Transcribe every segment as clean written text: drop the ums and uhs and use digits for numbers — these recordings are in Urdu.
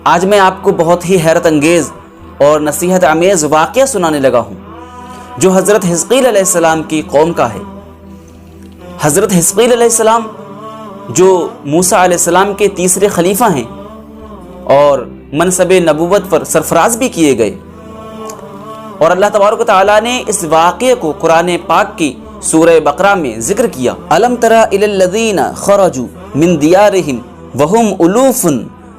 آج میں آپ کو بہت ہی حیرت انگیز اور نصیحت آمیز واقعہ سنانے لگا ہوں جو حضرت حزقیل علیہ السلام کی قوم کا ہے۔ حضرت حزقیل علیہ السلام جو موسیٰ علیہ السلام کے تیسرے خلیفہ ہیں اور منصب نبوت پر سرفراز بھی کیے گئے، اور اللہ تبارک و تعالیٰ نے اس واقعے کو قرآن پاک کی سورہ بقرہ میں ذکر کیا۔ الم تر الی الذین خرجوا من دیارہم وہم الوف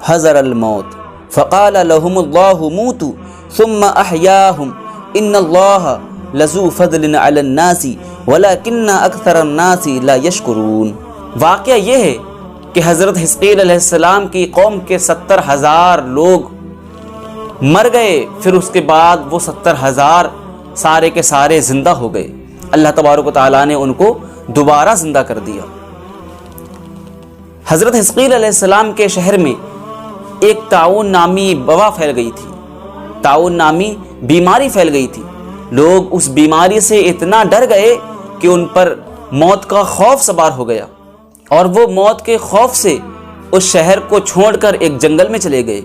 حذر الموت فقال لهم اللہ موتوا ثم احیاہم ان اللہ لذو فضل علی الناس ولکن اکثر الناس لا یشکرون۔ واقعہ یہ ہے کہ حضرت حزقیل علیہ السلام کی قوم کے 70,000 لوگ مر گئے، پھر اس کے بعد وہ 70,000 سارے کے سارے زندہ ہو گئے۔ اللہ تبارک و تعالیٰ نے ان کو دوبارہ زندہ کر دیا۔ حضرت حزقیل علیہ السلام کے شہر میں ایک طاعون نامی وبا پھیل گئی تھی، طاعون نامی بیماری پھیل گئی تھی۔ لوگ اس بیماری سے اتنا ڈر گئے کہ ان پر موت کا خوف سوار ہو گیا، اور وہ موت کے خوف سے اس شہر کو چھوڑ کر ایک جنگل میں چلے گئے۔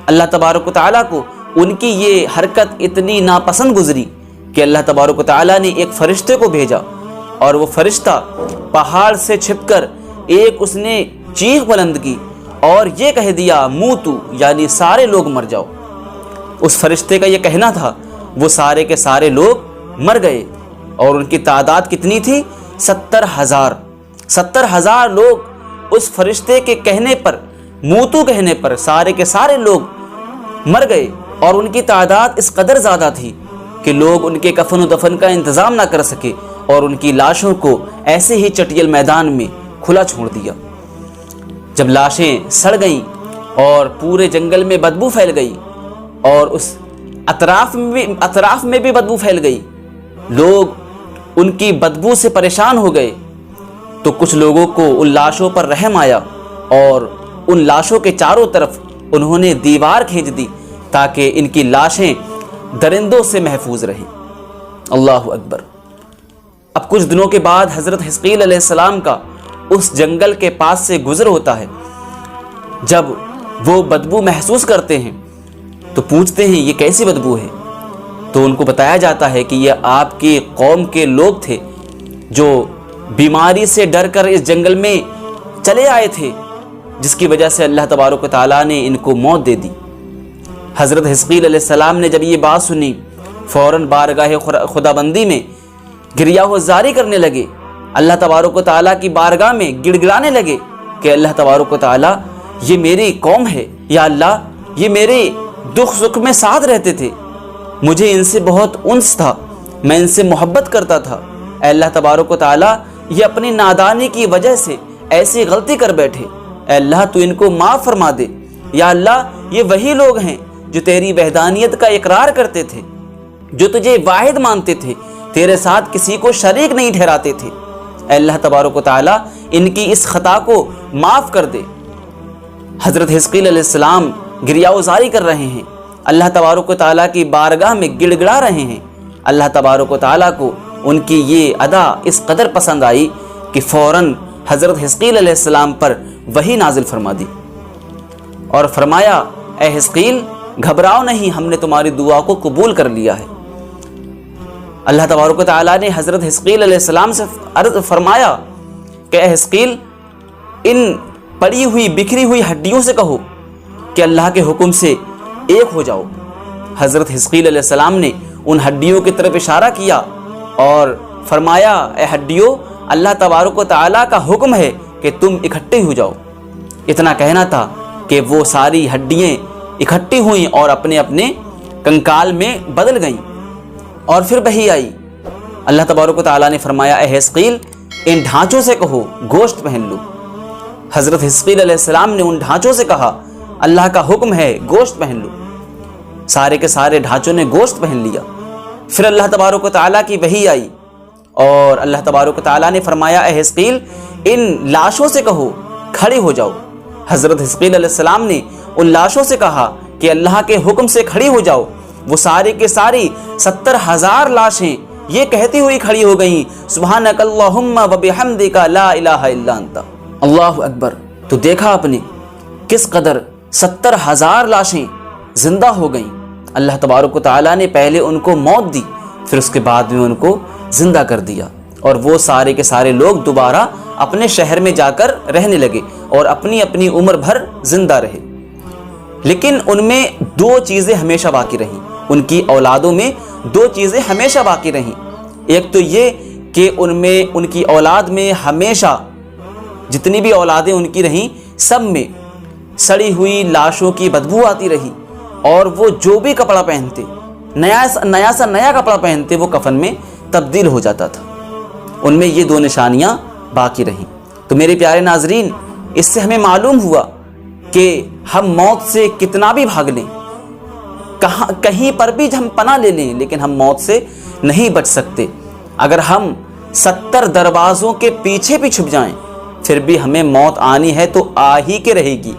اللہ تبارک و تعالیٰ کو ان کی یہ حرکت اتنی ناپسند گزری کہ اللہ تبارک و تعالیٰ نے ایک فرشتے کو بھیجا، اور وہ فرشتہ پہاڑ سے چھپ کر ایک اس نے چیخ بلند کی اور یہ کہہ دیا موتو، یعنی سارے لوگ مر جاؤ۔ اس فرشتے کا یہ کہنا تھا، وہ سارے کے سارے لوگ مر گئے، اور ان کی تعداد کتنی تھی؟ 70,000۔ 70,000 لوگ اس فرشتے کے کہنے پر، موتو کہنے پر سارے کے سارے لوگ مر گئے، اور ان کی تعداد اس قدر زیادہ تھی کہ لوگ ان کے کفن و دفن کا انتظام نہ کر سکے، اور ان کی لاشوں کو ایسے ہی چٹیل میدان میں کھلا چھوڑ دیا۔ جب لاشیں سڑ گئیں اور پورے جنگل میں بدبو پھیل گئی، اور اس اطراف میں بھی بدبو پھیل گئی، لوگ ان کی بدبو سے پریشان ہو گئے، تو کچھ لوگوں کو ان لاشوں پر رحم آیا، اور ان لاشوں کے چاروں طرف انہوں نے دیوار کھینچ دی تاکہ ان کی لاشیں درندوں سے محفوظ رہیں۔ اللہ اکبر۔ اب کچھ دنوں کے بعد حضرت حزقیل علیہ السلام کا اس جنگل کے پاس سے گزر ہوتا ہے۔ جب وہ بدبو محسوس کرتے ہیں تو پوچھتے ہیں یہ کیسی بدبو ہے؟ تو ان کو بتایا جاتا ہے کہ یہ آپ کی قوم کے لوگ تھے جو بیماری سے ڈر کر اس جنگل میں چلے آئے تھے، جس کی وجہ سے اللہ تبارک و تعالیٰ نے ان کو موت دے دی۔ حضرت حزقیل علیہ السلام نے جب یہ بات سنی، فوراً بارگاہ خداوندی میں گریہ وزاری کرنے لگے، اللہ تبارک و تعالیٰ کی بارگاہ میں گڑ گڑانے لگے کہ اللہ تبارک و تعالیٰ، یہ میری قوم ہے، یا اللہ یہ میرے دکھ سکھ میں ساتھ رہتے تھے، مجھے ان سے بہت انس تھا، میں ان سے محبت کرتا تھا، اے اللہ تبارک و تعالیٰ یہ اپنی نادانی کی وجہ سے ایسی غلطی کر بیٹھے، اے اللہ تو ان کو معاف فرما دے، یا اللہ یہ وہی لوگ ہیں جو تیری وحدانیت کا اقرار کرتے تھے، جو تجھے واحد مانتے تھے، تیرے ساتھ کسی کو شریک نہیں ٹھہراتے تھے، اے اللہ تبارک و تعالیٰ ان کی اس خطا کو معاف کر دے۔ حضرت حزقیل علیہ السلام گریہ وزاری کر رہے ہیں، اللہ تبارک و تعالیٰ کی بارگاہ میں گڑ گڑا رہے ہیں۔ اللہ تبارک و تعالیٰ کو ان کی یہ ادا اس قدر پسند آئی کہ فوراً حضرت حزقیل علیہ السلام پر وحی نازل فرما دی، اور فرمایا اے حزقیل گھبراؤ نہیں، ہم نے تمہاری دعا کو قبول کر لیا ہے۔ اللہ تبارک و تعالیٰ نے حضرت حزقیل علیہ السلام سے عرض فرمایا کہ اے حزقیل ان پڑی ہوئی بکھری ہوئی ہڈیوں سے کہو کہ اللہ کے حکم سے ایک ہو جاؤ۔ حضرت حزقیل علیہ السلام نے ان ہڈیوں کی طرف اشارہ کیا اور فرمایا اے ہڈیوں، اللہ تبارک و تعالیٰ کا حکم ہے کہ تم اکٹھے ہو جاؤ۔ اتنا کہنا تھا کہ وہ ساری ہڈیاں اکٹھی ہوئیں اور اپنے اپنے کنکال میں بدل گئیں، اور پھر وحی آئی۔ اللہ تبارک و تعالیٰ نے فرمایا اے حزقیل ان ڈھانچوں سے کہو گوشت پہن لو۔ حضرت حزقیل علیہ السلام نے ان ڈھانچوں سے کہا اللہ کا حکم ہے گوشت پہن لو۔ سارے کے سارے ڈھانچوں نے گوشت پہن لیا۔ پھر اللہ تبارک و تعالیٰ کی وحی آئی اور اللہ تبارک و تعالیٰ نے فرمایا اے حزقیل ان لاشوں سے کہو کھڑے ہو جاؤ۔ حضرت حزقیل علیہ السلام نے ان لاشوں سے کہا کہ اللہ کے حکم سے کھڑی ہو جاؤ۔ وہ سارے کے ساری 70,000 لاشیں یہ کہتی ہوئی کھڑی ہو گئیں سبحانک اللہم و بحمدک لا الہ الا انت۔ اللہ اکبر۔ تو دیکھا آپ نے کس قدر 70,000 لاشیں زندہ ہو گئیں۔ اللہ تبارک و تعالیٰ نے پہلے ان کو موت دی، پھر اس کے بعد میں ان کو زندہ کر دیا، اور وہ سارے کے سارے لوگ دوبارہ اپنے شہر میں جا کر رہنے لگے اور اپنی اپنی عمر بھر زندہ رہے۔ لیکن ان میں 2 چیزیں ہمیشہ باقی رہیں، ان کی اولادوں میں 2 چیزیں ہمیشہ باقی رہیں۔ ایک تو یہ کہ ان کی اولاد میں ہمیشہ جتنی بھی اولادیں ان کی رہیں، سب میں سڑی ہوئی لاشوں کی بدبو آتی رہی، اور وہ جو بھی کپڑا پہنتے، نیا سا نیا کپڑا پہنتے، وہ کفن میں تبدیل ہو جاتا تھا۔ ان میں یہ 2 نشانیاں باقی رہیں۔ تو میرے پیارے ناظرین، اس سے ہمیں معلوم ہوا کہ ہم موت سے کتنا بھی بھاگ لیں، کہیں پر بھی ہم پناہ لے لیں، لیکن ہم موت سے نہیں بچ سکتے۔ اگر ہم 70 دروازوں کے پیچھے بھی چھپ جائیں، پھر بھی ہمیں موت آنی ہے تو آ ہی کے رہے گی۔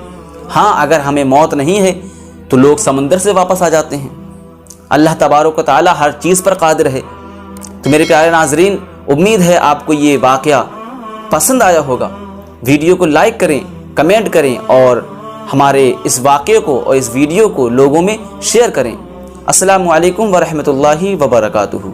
ہاں، اگر ہمیں موت نہیں ہے تو لوگ سمندر سے واپس آ جاتے ہیں۔ اللہ تبارک و تعالی ہر چیز پر قادر ہے۔ تو میرے پیارے ناظرین، امید ہے آپ کو یہ واقعہ پسند آیا ہوگا۔ ویڈیو کو لائک کریں، کمنٹ کریں، اور ہمارے اس واقعے کو اور اس ویڈیو کو لوگوں میں شیئر کریں۔ السلام علیکم ورحمۃ اللہ وبرکاتہ۔